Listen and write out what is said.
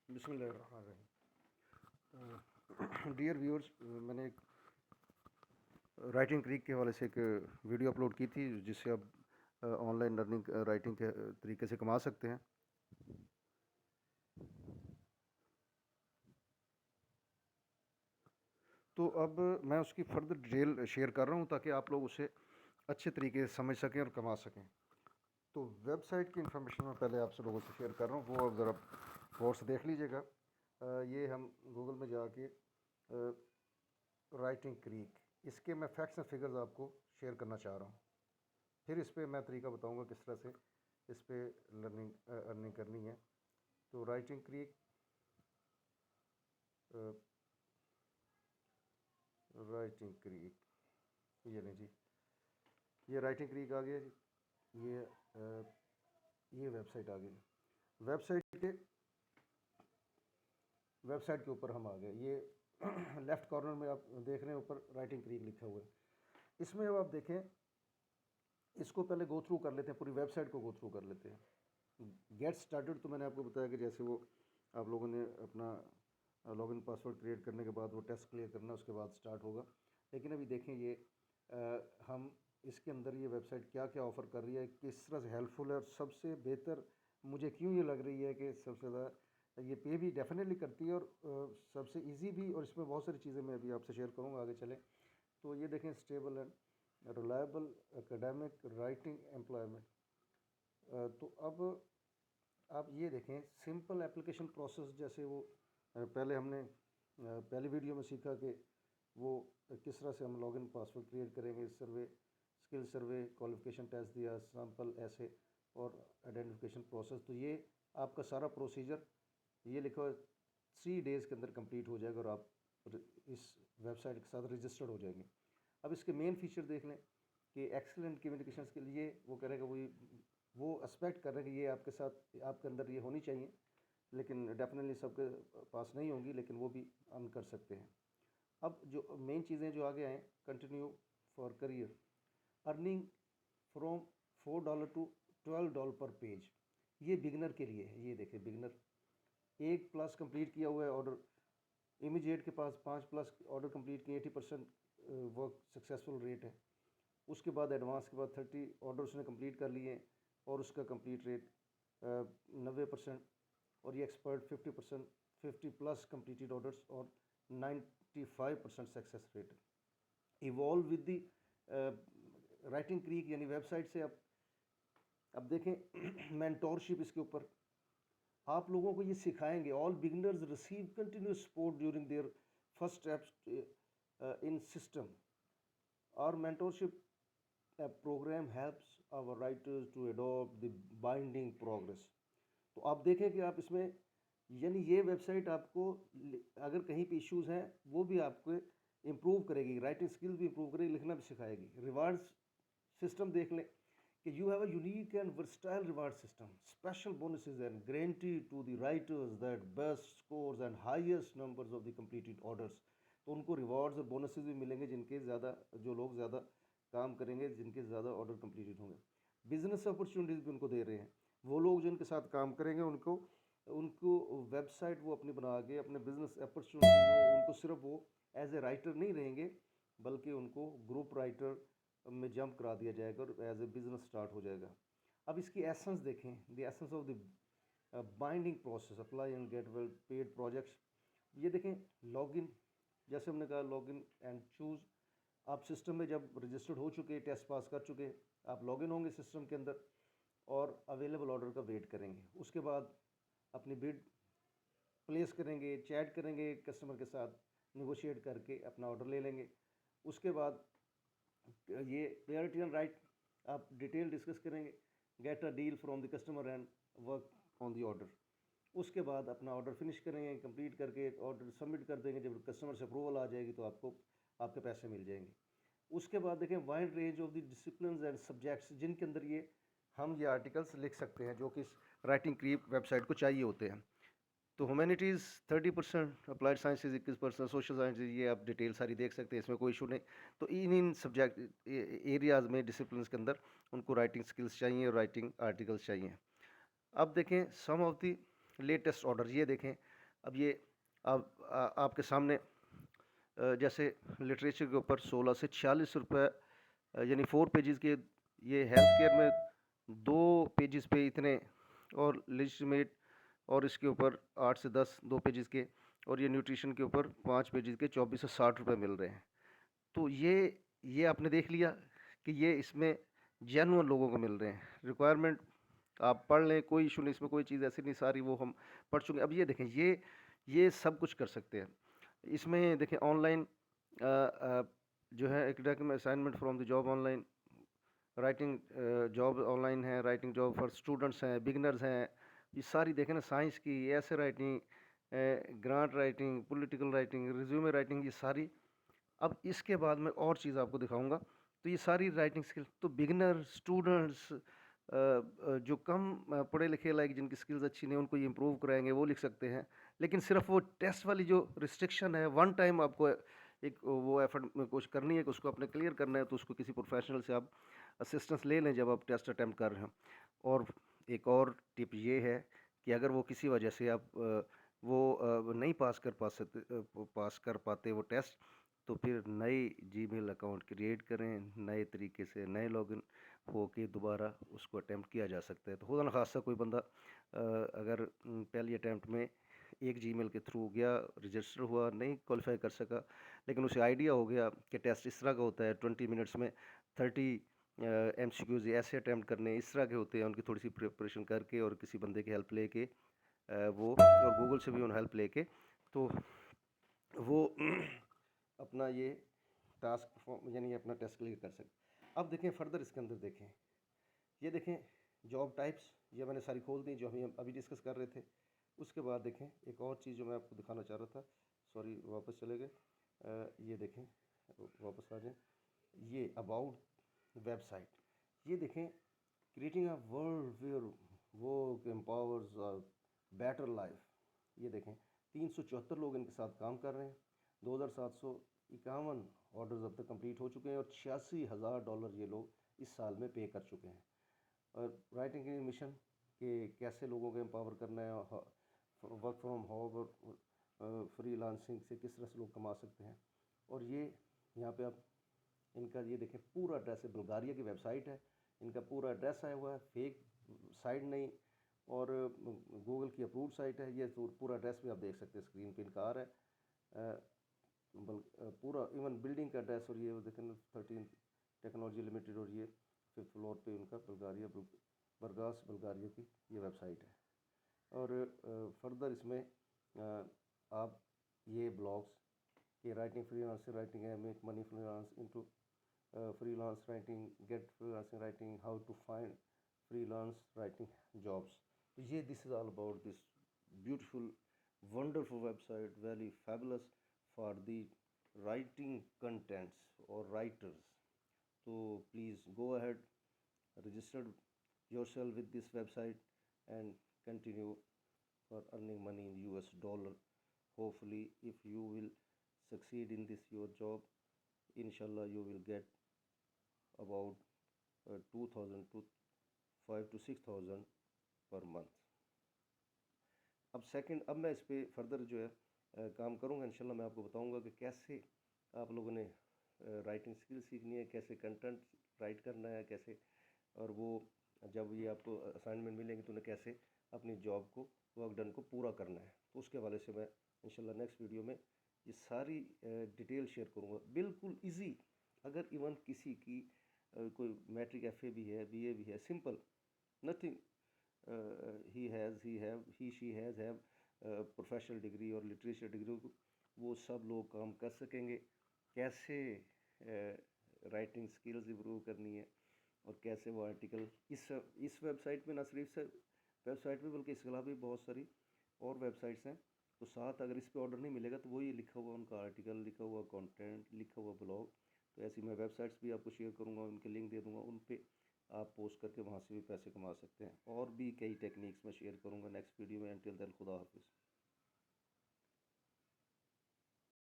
बिस्मिल्लाहिर्रहमानिर्रहीम। Dear viewers, मैंने एक राइटिंग क्रीक के हवाले से एक वीडियो अपलोड की थी जिससे आप ऑनलाइन लर्निंग राइटिंग के तरीके से कमा सकते हैं। तो अब मैं उसकी फर्दर डिटेल शेयर कर रहा हूँ ताकि आप लोग उसे अच्छे तरीके से समझ सकें और कमा सकें। तो वेबसाइट की इंफॉर्मेशन मैं पहले आपसे लोगों से शेयर कर रहा हूँ, वो आप ज़रा गौर से देख लीजिएगा। ये हम गूगल में जाके राइटिंग क्रीक, इसके मैं फैक्ट्स एंड फिगर्स आपको शेयर करना चाह रहा हूँ। फिर इस पर मैं तरीका बताऊँगा किस तरह से इस पर लर्निंग अर्निंग करनी है। तो राइटिंग क्रीक, राइटिंग क्रीक, ये नहीं जी, ये राइटिंग क्रीक आ गया जी। ये वेबसाइट आ गई। वेबसाइट के ऊपर हम आ गए। ये लेफ़्ट कॉर्नर में आप देख रहे हैं, ऊपर राइटिंग क्रीक लिखा हुआ है। इसमें अब आप देखें, इसको पहले गो थ्रू कर लेते हैं, पूरी वेबसाइट को गो थ्रू कर लेते हैं। गेट स्टार्टेड तो मैंने आपको बताया कि जैसे वो आप लोगों ने अपना लॉगिन पासवर्ड क्रिएट करने के बाद वो टेस्ट क्लियर करना, उसके बाद स्टार्ट होगा। लेकिन अभी देखें ये हम इसके अंदर ये वेबसाइट क्या क्या ऑफ़र कर रही है, किस तरह से हेल्पफुल है, और सबसे बेहतर मुझे क्यों ये लग रही है कि सबसे ज़्यादा ये पे भी डेफिनेटली करती है और सबसे इजी भी, और इसमें बहुत सारी चीज़ें मैं अभी आपसे शेयर करूँगा आगे चलें। तो ये देखें, stable and reliable academic writing employment. तो अब आप ये देखें, सिंपल एप्लीकेशन प्रोसेस, जैसे वो पहले हमने पहली वीडियो में सीखा कि वो किस तरह से हम लॉगिन पासवर्ड क्रिएट करेंगे, सर्वे, स्किल सर्वे, क्वालिफिकेशन टेस्ट दिया, सैम्पल ऐसे, और आइडेंटिफिकेशन प्रोसेस। तो ये आपका सारा प्रोसीजर ये लिखा हुआ 3 डेज़ के अंदर कंप्लीट हो जाएगा और आप इस वेबसाइट के साथ रजिस्टर्ड हो जाएंगे। अब इसके मेन फीचर देख लें कि एक्सीलेंट कम्युनिकेशंस के लिए वो कह रहे हैं कि वो एस्पेक्ट कर रहे हैं कि ये आपके साथ, आपके अंदर ये होनी चाहिए, लेकिन डेफिनेटली सबके पास नहीं होंगी, लेकिन वो भी अर्न कर सकते हैं। अब जो मेन चीज़ें जो आगे आएँ, continue for career, earning from $4 to $12 per page, ये बिगनर के लिए है। ये देखिए, बिगनर 1+ कंप्लीट किया हुआ है ऑर्डर, इमीडिएट के पास 5+ ऑर्डर कंप्लीट किए, 80% वर्क सक्सेसफुल रेट है। उसके बाद एडवांस के बाद 30 ऑर्डर उसने कंप्लीट कर लिए और उसका कंप्लीट रेट 90%, और ये एक्सपर्ट 50%, 50+ कंप्लीटेड ऑर्डर्स और 95% success rate. Evolve with the writing creek यानी वेबसाइट से अब देखें मेंटोरशिप, इसके ऊपर आप लोगों को ये सिखाएंगे। All beginners receive continuous support during their first steps in system और mentorship programme helps our writers to adopt the binding progress. तो आप देखें कि आप इसमें, यानी ये वेबसाइट आपको अगर कहीं पे इश्यूज़ हैं वो भी आपको इम्प्रूव करेगी, राइटिंग स्किल्स भी इम्प्रूव करेगी, लिखना भी सिखाएगी। रिवार्ड्स सिस्टम देख लें कि you have a unique and versatile reward system, special bonuses and guarantee to the writers that best scores and highest numbers of the completed orders. तो उनको रिवार्ड्स और बोनसेस भी मिलेंगे जिनके ज़्यादा, जो लोग ज़्यादा काम करेंगे, जिनके ज़्यादा ऑर्डर कंप्लीटेड होंगे। बिजनेस अपॉर्चुनिटीज़ भी उनको दे रहे हैं। वो लोग जिनके साथ काम करेंगे उनको उनको वेबसाइट वो अपनी बना के अपने बिजनेस अपॉर्चुनिटीज़, उनको सिर्फ वो एज ए राइटर नहीं रहेंगे, बल्कि उनको ग्रुप राइटर में जंप करा दिया जाएगा और एज ए बिज़नेस स्टार्ट हो जाएगा। अब इसकी एसेंस देखें, the essence of the binding process, apply and get well paid projects. ये देखें, लॉगिन, जैसे हमने कहा लॉगिन एंड चूज़। आप सिस्टम में जब रजिस्टर्ड हो चुके, टेस्ट पास कर चुके, आप लॉगिन होंगे सिस्टम के अंदर और अवेलेबल ऑर्डर का वेट करेंगे। उसके बाद अपनी बिड प्लेस करेंगे, चैट करेंगे कस्टमर के साथ, नेगोशिएट करके अपना ऑर्डर ले लेंगे। उसके बाद ये क्लियरिटी एंड राइट, आप डिटेल डिस्कस करेंगे, get a deal from the customer and work on the order. उसके बाद अपना ऑर्डर फिनिश करेंगे, कंप्लीट करके ऑर्डर सबमिट कर देंगे। जब कस्टमर से अप्रूवल आ जाएगी तो आपको आपके पैसे मिल जाएंगे। उसके बाद देखें, wide range of the discipline and subjects, जिनके अंदर ये हम ये आर्टिकल्स लिख सकते हैं जो कि इस राइटिंग क्रीप वेबसाइट को चाहिए होते हैं। तो humanities 30%, applied sciences 21%, social sciences, ये आप डिटेल सारी देख सकते हैं, इसमें कोई इशू नहीं। तो इन सब्जेक्ट एरियाज़ में, डिसिप्लिन के अंदर उनको राइटिंग स्किल्स चाहिए और राइटिंग आर्टिकल्स चाहिए। अब देखें सम ऑफ द लेटेस्ट ऑर्डर, ये देखें अब ये आपके सामने जैसे लिटरेचर के ऊपर 16 से 46 रुपये, यानी 4 पेजेस के, ये हेल्थ केयर में 2 पेजेस पे इतने, और लेजिस्लेट और इसके ऊपर 8 से 10 2 पेजेस के, और ये न्यूट्रिशन के ऊपर 5 पेजेस के 24 से 60 रुपये मिल रहे हैं। तो ये आपने देख लिया कि ये इसमें जेन्युइन लोगों को मिल रहे हैं। रिक्वायरमेंट आप पढ़ लें, कोई इशू नहीं, इसमें कोई चीज़ ऐसी नहीं, सारी वो हम पढ़ चुके हैं। अब ये देखें, ये सब कुछ कर सकते हैं इसमें। देखें ऑनलाइन जो है academic assignment from the job online, writing job online है, राइटिंग जॉब फॉर स्टूडेंट्स हैं, बिगनर्स हैं, ये सारी देखें ना, साइंस की ऐसे writing, grant writing, political writing, resume writing, ये सारी। अब इसके बाद मैं और चीज़ आपको दिखाऊंगा। तो ये सारी राइटिंग स्किल तो बिगनर स्टूडेंट्स, जो कम पढ़े लिखे, लाइक जिनकी स्किल्स अच्छी नहीं, उनको ये इम्प्रूव कराएंगे, वो लिख सकते हैं। लेकिन सिर्फ वो टेस्ट वाली जो रिस्ट्रिक्शन है, वन टाइम आपको एक वो एफर्ट में कोशिश करनी है कि उसको अपने क्लियर करना है, तो उसको किसी प्रोफेशनल से आप असिस्टेंस ले लें जब आप टेस्ट अटैम्प्ट कर रहे हैं। और एक और टिप ये है कि अगर वो किसी वजह से आप नहीं पास कर पाते वो टेस्ट, तो फिर नई जीमेल अकाउंट क्रिएट करें, नए तरीके से नए लॉगिन होके दोबारा उसको अटैम्प्ट किया जा सकता है। तो खुदा न खासा कोई बंदा अगर पहली अटैम्प्ट में एक जीमेल के थ्रू गया, रजिस्टर हुआ, नहीं क्वालिफाई कर सका, लेकिन उसे आइडिया हो गया कि टेस्ट इस तरह का होता है, 20 मिनट्स में 30 MCQs ऐसे अटैम्प्ट करने, इस तरह के होते हैं, उनकी थोड़ी सी प्रिपरेशन करके और किसी बंदे की हेल्प लेके, वो और गूगल से भी उन हेल्प लेके, तो वो अपना ये टास्क फॉर्म यानी अपना टेस्ट क्लियर कर सकते। अब देखें फर्दर इसके अंदर देखें, ये देखें जॉब टाइप्स, ये मैंने सारी खोल दी जो हम अभी डिस्कस कर रहे थे। उसके बाद देखें एक और चीज़ जो मैं आपको दिखाना चाह रहा था, सॉरी वापस चले गए, ये देखें, वापस आ जाए, ये अबाउट वेबसाइट, ये देखें, creating a world where work empowers a better life, ये देखें 374 लोग इनके साथ काम कर रहे हैं, 2751 ऑर्डर्स अब तक कंप्लीट हो चुके हैं, और $86,000 ये लोग इस साल में पे कर चुके हैं। और राइटिंग मिशन के कैसे लोगों को एम्पावर करना है, वर्क फ्रॉम होम और फ्रीलांसिंग से किस तरह से लोग कमा सकते हैं। और ये यहाँ पे आप इनका ये देखें, पूरा एड्रेस है, बुल्गारिया की वेबसाइट है, इनका पूरा एड्रेस आया हुआ है, फेक साइट नहीं, और गूगल की अप्रूव्ड साइट है। ये पूरा एड्रेस भी आप देख सकते हैं, स्क्रीन पे इनका आ रहा है, पूरा इवन बिल्डिंग का एड्रेस, और ये देखें 13 टेक्नोलॉजी लिमिटेड, और ये 5th फ्लोर पे उनका बरगास बुल्गारिया की ये वेबसाइट है। और फर्दर इसमें आप ये ब्लॉग्स कि राइटिंग फ्रीलांस राइटिंग है, make money freelance into freelance writing, get freelancing writing, how to find freelance writing jobs. तो ये this is all about this beautiful wonderful website, very fabulous for the writing contents or writers. So please go ahead, register yourself with this website, and continue for earning money in US dollar. Hopefully if you will succeed in this your job, inshallah you will get about 2000 to 5 to 6,000 per month. अब मैं इस पर further जो है काम करूँगा, इंशाल्लाह मैं आपको बताऊँगा कि कैसे आप लोगों ने राइटिंग स्किल सीखनी है, कैसे कंटेंट राइट करना है, कैसे, और वो जब ये आपको असाइनमेंट मिलेंगे तो उन्हें कैसे अपनी जॉब को, वर्क डन को पूरा करना है। तो उसके हवाले से मैं इंशाल्लाह नेक्स्ट वीडियो में ये सारी डिटेल शेयर करूँगा, बिल्कुल ईजी। अगर इवन किसी की कोई मैट्रिक FA भी है, BA भी है, simple, nothing she has have professional degree और लिटरेचर डिग्री, वो सब लोग काम कर सकेंगे। कैसे राइटिंग स्किल्स इम्प्रूव करनी है, और कैसे वो आर्टिकल इस वेबसाइट में, ना सिर्फ वेबसाइट में बल्कि इसके अलावा भी बहुत सारी और वेबसाइट्स हैं। तो साथ अगर इस पे ऑर्डर नहीं मिलेगा तो वही लिखा हुआ उनका आर्टिकल, लिखा हुआ कंटेंट, लिखा हुआ ब्लॉग, तो ऐसी मैं वेबसाइट्स भी आपको शेयर करूँगा, उनके लिंक दे दूँगा, उन पे आप पोस्ट करके वहाँ से भी पैसे कमा सकते हैं। और भी कई टेक्निक्स मैं शेयर करूँगा नेक्स्ट वीडियो में। अंटिल देन खुदा हाफिज़।